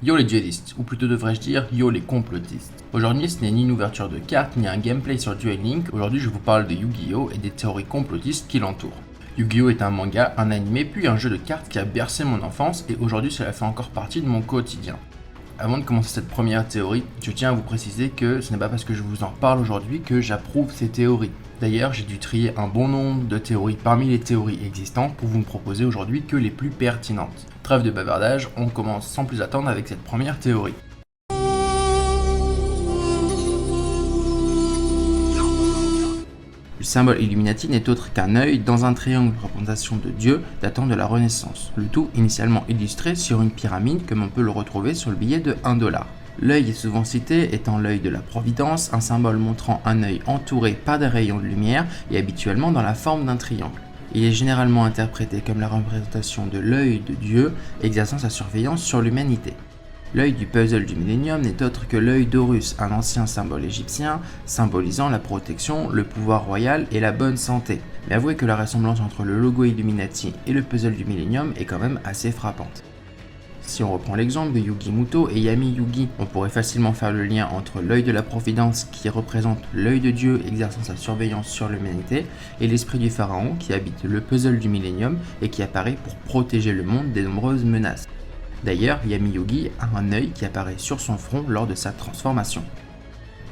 Yo les duellistes, ou plutôt devrais-je dire yo les complotistes. Aujourd'hui ce n'est ni une ouverture de cartes ni un gameplay sur Duel Link, aujourd'hui je vous parle de Yu-Gi-Oh! Et des théories complotistes qui l'entourent. Yu-Gi-Oh! Est un manga, un animé puis un jeu de cartes qui a bercé mon enfance et aujourd'hui cela fait encore partie de mon quotidien. Avant de commencer cette première théorie, je tiens à vous préciser que ce n'est pas parce que je vous en parle aujourd'hui que j'approuve ces théories. D'ailleurs, j'ai dû trier un bon nombre de théories parmi les théories existantes pour vous me proposer aujourd'hui que les plus pertinentes. Trêve de bavardage, on commence sans plus attendre avec cette première théorie. Le symbole Illuminati n'est autre qu'un œil dans un triangle de représentation de Dieu datant de la Renaissance, le tout initialement illustré sur une pyramide comme on peut le retrouver sur le billet de $1. L'œil est souvent cité étant l'œil de la Providence, un symbole montrant un œil entouré par des rayons de lumière et habituellement dans la forme d'un triangle. Il est généralement interprété comme la représentation de l'œil de Dieu exerçant sa surveillance sur l'humanité. L'œil du puzzle du Millennium n'est autre que l'œil d'Horus, un ancien symbole égyptien symbolisant la protection, le pouvoir royal et la bonne santé. Mais avouez que la ressemblance entre le logo Illuminati et le puzzle du Millennium est quand même assez frappante. Si on reprend l'exemple de Yugi Muto et Yami Yugi, on pourrait facilement faire le lien entre l'œil de la Providence qui représente l'œil de Dieu exerçant sa surveillance sur l'humanité et l'esprit du pharaon qui habite le puzzle du Millennium et qui apparaît pour protéger le monde des nombreuses menaces. D'ailleurs, Yami Yugi a un œil qui apparaît sur son front lors de sa transformation.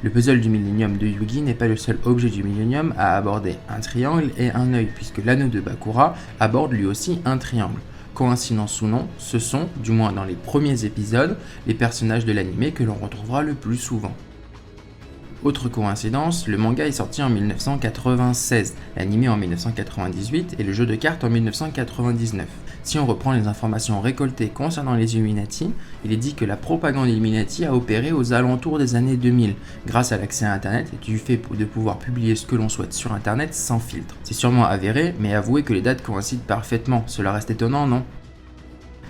Le puzzle du Millennium de Yugi n'est pas le seul objet du Millennium à aborder un triangle et un œil puisque l'anneau de Bakura aborde lui aussi un triangle. Coïncidence ou non, ce sont, du moins dans les premiers épisodes, les personnages de l'anime que l'on retrouvera le plus souvent. Autre coïncidence, le manga est sorti en 1996, l'anime en 1998 et le jeu de cartes en 1999. Si on reprend les informations récoltées concernant les Illuminati, il est dit que la propagande Illuminati a opéré aux alentours des années 2000, grâce à l'accès à Internet et du fait de pouvoir publier ce que l'on souhaite sur Internet sans filtre. C'est sûrement avéré, mais avouez que les dates coïncident parfaitement, cela reste étonnant, non ?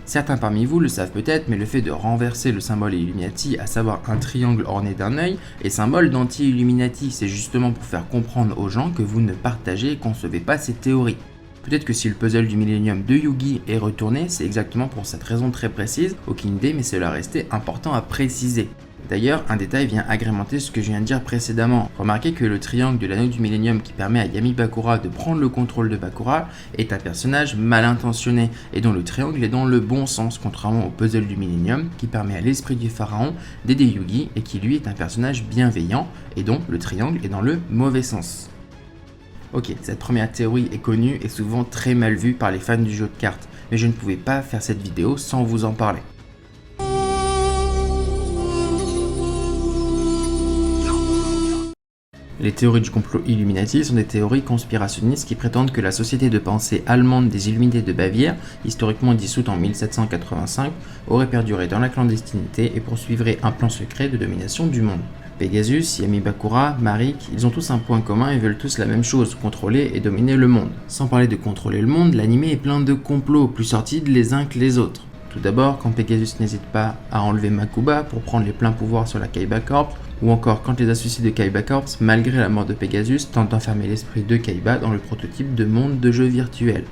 Certains parmi vous le savent peut-être, mais le fait de renverser le symbole Illuminati, à savoir un triangle orné d'un œil, est symbole d'anti-Illuminati. C'est justement pour faire comprendre aux gens que vous ne partagez et concevez pas ces théories. Peut-être que si le puzzle du Millennium de Yugi est retourné, c'est exactement pour cette raison très précise, aucune idée, mais cela restait important à préciser. D'ailleurs, un détail vient agrémenter ce que je viens de dire précédemment. Remarquez que le triangle de l'anneau du Millennium qui permet à Yami Bakura de prendre le contrôle de Bakura est un personnage mal intentionné et dont le triangle est dans le bon sens, contrairement au puzzle du Millennium qui permet à l'esprit du pharaon d'aider Yugi et qui lui est un personnage bienveillant et dont le triangle est dans le mauvais sens. Ok, cette première théorie est connue et souvent très mal vue par les fans du jeu de cartes, mais je ne pouvais pas faire cette vidéo sans vous en parler. Les théories du complot Illuminati sont des théories conspirationnistes qui prétendent que la société de pensée allemande des Illuminés de Bavière, historiquement dissoute en 1785, aurait perduré dans la clandestinité et poursuivrait un plan secret de domination du monde. Pegasus, Yami Bakura, Marik, ils ont tous un point commun et veulent tous la même chose, contrôler et dominer le monde. Sans parler de contrôler le monde, l'anime est plein de complots, plus sordides les uns que les autres. Tout d'abord, quand Pegasus n'hésite pas à enlever Makuba pour prendre les pleins pouvoirs sur la Kaiba Corp, ou encore quand les associés de Kaiba Corp, malgré la mort de Pegasus, tentent d'enfermer l'esprit de Kaiba dans le prototype de monde de jeu virtuel.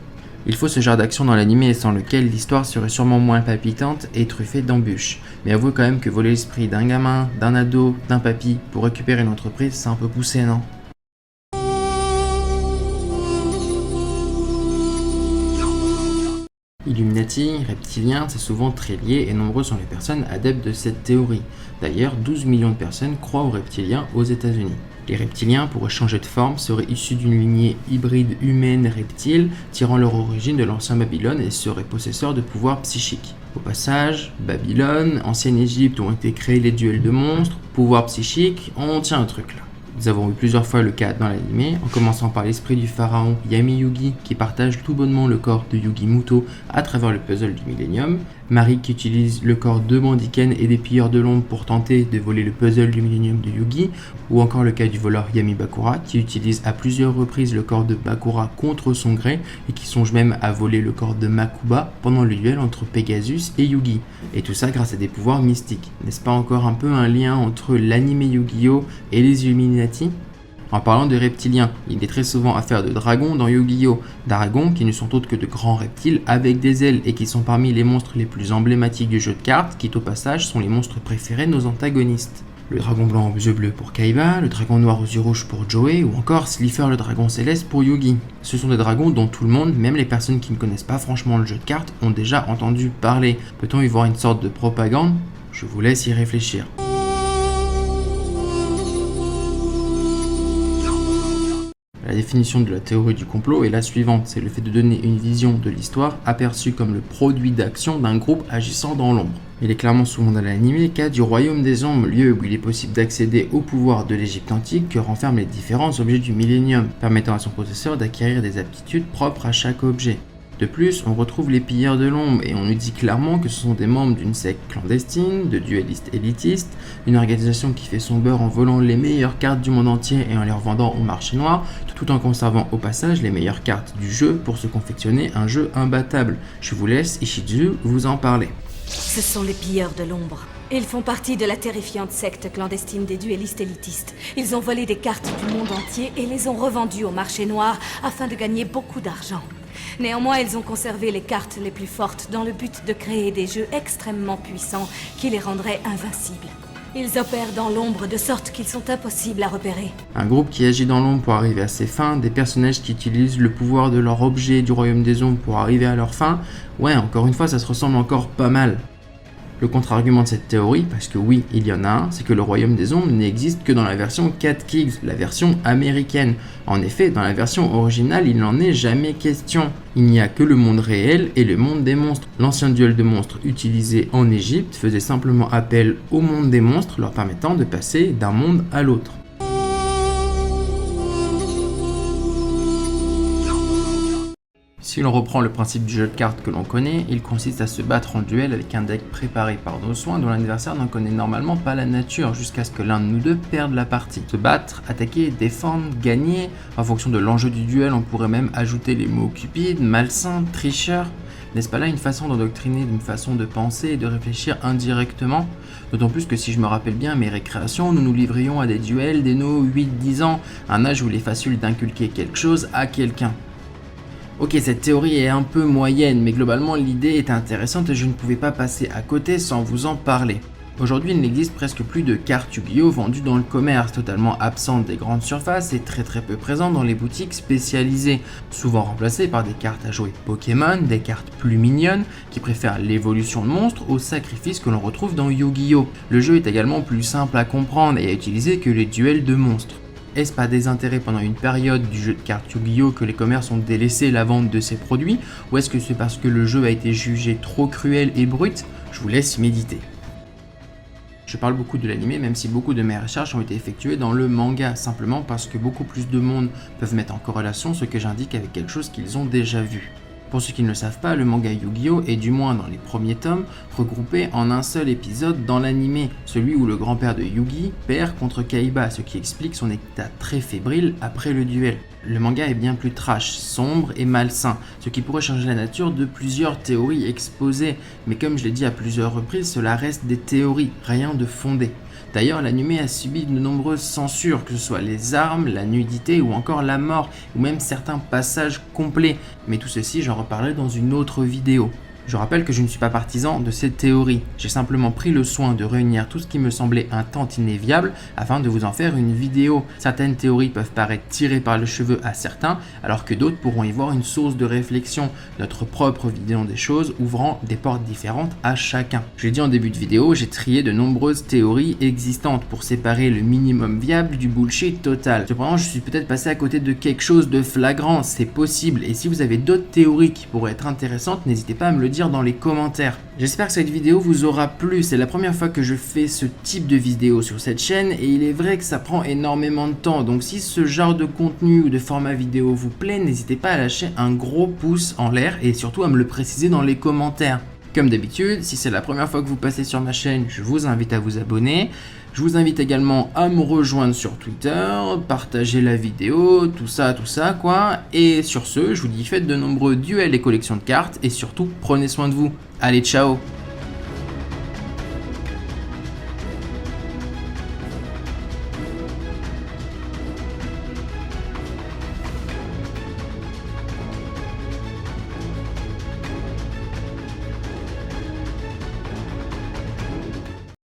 Il faut ce genre d'action dans l'anime sans lequel l'histoire serait sûrement moins palpitante et truffée d'embûches. Mais avouez quand même que voler l'esprit d'un gamin, d'un ado, d'un papy pour récupérer une entreprise, c'est un peu poussé, non ? Illuminati, reptiliens, c'est souvent très lié et nombreux sont les personnes adeptes de cette théorie. D'ailleurs, 12 millions de personnes croient aux reptiliens aux États-Unis. Les reptiliens pourraient changer de forme, seraient issus d'une lignée hybride humaine-reptile, tirant leur origine de l'ancien Babylone et seraient possesseurs de pouvoirs psychiques. Au passage, Babylone, ancienne Égypte où ont été créés les duels de monstres, pouvoirs psychiques, on tient un truc là. Nous avons eu plusieurs fois le cas dans l'anime, en commençant par l'esprit du pharaon Yami Yugi qui partage tout bonnement le corps de Yugi Muto à travers le puzzle du Millennium, Marik qui utilise le corps de Mandiken et des pilleurs de l'ombre pour tenter de voler le puzzle du Millennium de Yugi, ou encore le cas du voleur Yami Bakura qui utilise à plusieurs reprises le corps de Bakura contre son gré et qui songe même à voler le corps de Makuba pendant le duel entre Pegasus et Yugi. Et tout ça grâce à des pouvoirs mystiques. N'est-ce pas encore un peu un lien entre l'anime Yu-Gi-Oh et les Illuminati ? En parlant de reptiliens, il est très souvent affaire de dragons dans Yu-Gi-Oh! Dragons qui ne sont autres que de grands reptiles avec des ailes et qui sont parmi les monstres les plus emblématiques du jeu de cartes, qui au passage sont les monstres préférés de nos antagonistes. Le dragon blanc aux yeux bleus pour Kaiba, le dragon noir aux yeux rouges pour Joey, ou encore Slifer le dragon céleste pour Yugi. Ce sont des dragons dont tout le monde, même les personnes qui ne connaissent pas franchement le jeu de cartes, ont déjà entendu parler. Peut-on y voir une sorte de propagande? Je vous laisse y réfléchir. La définition de la théorie du complot est la suivante, c'est le fait de donner une vision de l'histoire aperçue comme le produit d'action d'un groupe agissant dans l'ombre. Il est clairement souvent dans l'anime cas du royaume des ombres, lieu où il est possible d'accéder au pouvoir de l'Égypte antique que renferment les différents objets du millénium, permettant à son possesseur d'acquérir des aptitudes propres à chaque objet. De plus, on retrouve les pilleurs de l'ombre et on nous dit clairement que ce sont des membres d'une secte clandestine, de duellistes élitistes, une organisation qui fait son beurre en volant les meilleures cartes du monde entier et en les revendant au marché noir, tout en conservant au passage les meilleures cartes du jeu pour se confectionner un jeu imbattable. Je vous laisse Ishizu vous en parler. Ce sont les pilleurs de l'ombre. Ils font partie de la terrifiante secte clandestine des duellistes élitistes. Ils ont volé des cartes du monde entier et les ont revendues au marché noir afin de gagner beaucoup d'argent. Néanmoins, ils ont conservé les cartes les plus fortes dans le but de créer des jeux extrêmement puissants qui les rendraient invincibles. Ils opèrent dans l'ombre de sorte qu'ils sont impossibles à repérer. Un groupe qui agit dans l'ombre pour arriver à ses fins, des personnages qui utilisent le pouvoir de leur objet du royaume des ombres pour arriver à leur fin, ouais, encore une fois, ça se ressemble encore pas mal. Le contre-argument de cette théorie, parce que oui, il y en a un, c'est que le royaume des ombres n'existe que dans la version 4 Kings, la version américaine. En effet, dans la version originale, il n'en est jamais question. Il n'y a que le monde réel et le monde des monstres. L'ancien duel de monstres utilisé en Égypte faisait simplement appel au monde des monstres, leur permettant de passer d'un monde à l'autre. Si l'on reprend le principe du jeu de cartes que l'on connaît, il consiste à se battre en duel avec un deck préparé par nos soins dont l'adversaire n'en connaît normalement pas la nature jusqu'à ce que l'un de nous deux perde la partie. Se battre, attaquer, défendre, gagner, en fonction de l'enjeu du duel, on pourrait même ajouter les mots cupide, malsain, tricheur. N'est-ce pas là une façon d'endoctriner, d'une façon de penser et de réfléchir indirectement? D'autant plus que si je me rappelle bien mes récréations, nous nous livrions à des duels dès nos 8-10 ans, un âge où il est facile d'inculquer quelque chose à quelqu'un. Ok, cette théorie est un peu moyenne, mais globalement l'idée est intéressante et je ne pouvais pas passer à côté sans vous en parler. Aujourd'hui, il n'existe presque plus de cartes Yu-Gi-Oh vendues dans le commerce, totalement absentes des grandes surfaces et très peu présentes dans les boutiques spécialisées, souvent remplacées par des cartes à jouer Pokémon, des cartes plus mignonnes qui préfèrent l'évolution de monstres au sacrifice que l'on retrouve dans Yu-Gi-Oh. Le jeu est également plus simple à comprendre et à utiliser que les duels de monstres. Est-ce pas désintérêt pendant une période du jeu de cartes Yu-Gi-Oh que les commerces ont délaissé la vente de ces produits, ou est-ce que c'est parce que le jeu a été jugé trop cruel et brut? Je vous laisse y méditer. Je parle beaucoup de l'anime même si beaucoup de mes recherches ont été effectuées dans le manga, simplement parce que beaucoup plus de monde peuvent mettre en corrélation ce que j'indique avec quelque chose qu'ils ont déjà vu. Pour ceux qui ne le savent pas, le manga Yu-Gi-Oh est du moins dans les premiers tomes regroupé en un seul épisode dans l'anime, celui où le grand-père de Yugi perd contre Kaiba, ce qui explique son état très fébrile après le duel. Le manga est bien plus trash, sombre et malsain, ce qui pourrait changer la nature de plusieurs théories exposées, mais comme je l'ai dit à plusieurs reprises, cela reste des théories, rien de fondé. D'ailleurs, l'anime a subi de nombreuses censures, que ce soit les armes, la nudité ou encore la mort, ou même certains passages complets, mais tout ceci j'en reparlerai dans une autre vidéo. Je rappelle que je ne suis pas partisan de cette théorie, j'ai simplement pris le soin de réunir tout ce qui me semblait un tantinet afin de vous en faire une vidéo. Certaines théories peuvent paraître tirées par les cheveux à certains, alors que d'autres pourront y voir une source de réflexion, notre propre vision des choses ouvrant des portes différentes à chacun. Je l'ai dit en début de vidéo, j'ai trié de nombreuses théories existantes pour séparer le minimum viable du bullshit total. Cependant, je suis peut-être passé à côté de quelque chose de flagrant, c'est possible, et si vous avez d'autres théories qui pourraient être intéressantes, n'hésitez pas à me le dire dans les commentaires. J'espère que cette vidéo vous aura plu, c'est la première fois que je fais ce type de vidéo sur cette chaîne et il est vrai que ça prend énormément de temps, donc si ce genre de contenu ou de format vidéo vous plaît, n'hésitez pas à lâcher un gros pouce en l'air et surtout à me le préciser dans les commentaires. Comme d'habitude, si c'est la première fois que vous passez sur ma chaîne, je vous invite à vous abonner. Je vous invite également à me rejoindre sur Twitter, partager la vidéo, tout ça quoi. Et sur ce, je vous dis faites de nombreux duels et collections de cartes et surtout prenez soin de vous. Allez, ciao!